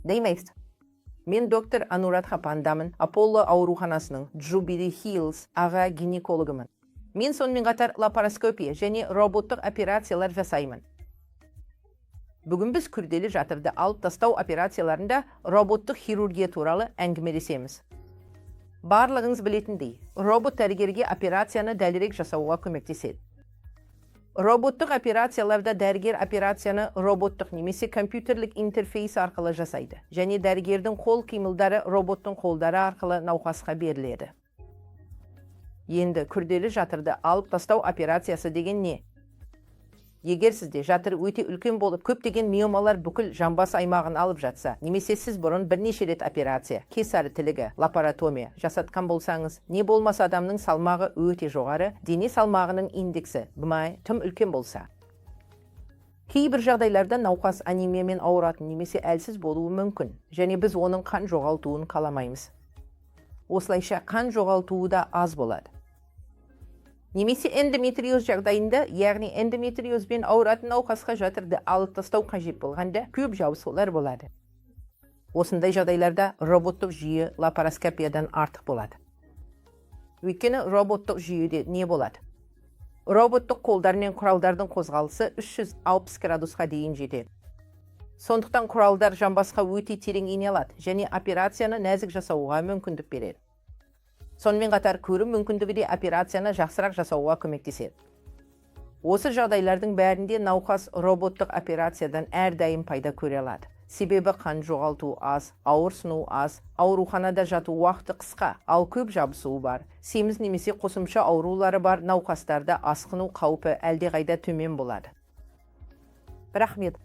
Деймейсіз. Мен доктор Анурат Хапандамын, Аполло ауруханасының Jubilee Hills аға гинекологымын. Мен сонымен қатар лапароскопия және роботтық операциялар жасаймын. Бүгін біз күрделі жатырды алып тастау операцияларында роботтық хирургия туралы әңгімелесеміз. Барлығыңыз білетіндей, робот дәрігерге операцияны дәлірек жасауға көмектеседі. Роботтық операцияларда дәрігер операцияны роботтық немесе компьютерлік интерфейс арқылы жасайды, және дәрігердің қол қимылдары роботтың қолдары арқылы науқасқа беріледі. Енді күрделі жатырды алып тастау операциясы деген не? Егер сізде жатыр өте үлкен болып, көптеген миомалар бүкіл жамбас аймағын алып жатса, немесе сіз бұрын бірнеше рет операция, кесарі тілігі, лапаротомия жасатқан болсаңыз, не болмаса адамның салмағы өте жоғары, дене салмағының индексі BMI тым үлкен болса. Кейбір жағдайларда науқас анемиямен ауыратын немесе әлсіз болуы мүмкін, және біз оның қан жоғалтуын қаламаймыз. Осылайша қан жоғалтуы да аз болады. Немесе эндометриоз жағдайында, яғни эндометриозбен ауыратын науқасқа жатырды алып тастау қажет болғанда көп жабысулар болады. Осындай жағдайларда роботтық жүйе лапароскопиядан артық болады. Өйткені роботтық жүйеде не болады? Роботтық қолдар мен құралдардың қозғалысы 360 градусқа дейін жетеді. Сондықтан құралдар жамбасқа өте терең ене алады және операцияны нәзік жасауға мүмкіндік береді. Сонымен қатар көру мүмкіндігі де операцияны жақсырақ жасауға көмектеседі. Осы жағдайлардың бәрінде науқас роботтық операциядан әрдайым пайда көре алады. Себебі қан жоғалту аз, ауырсыну аз, ауруханада жату уақыты қысқа, ал көп жабысуы бар. Семіз немесе қосымша аурулары бар науқастарда асқыну қаупі әлдеқайда төмен болады. Рахмет.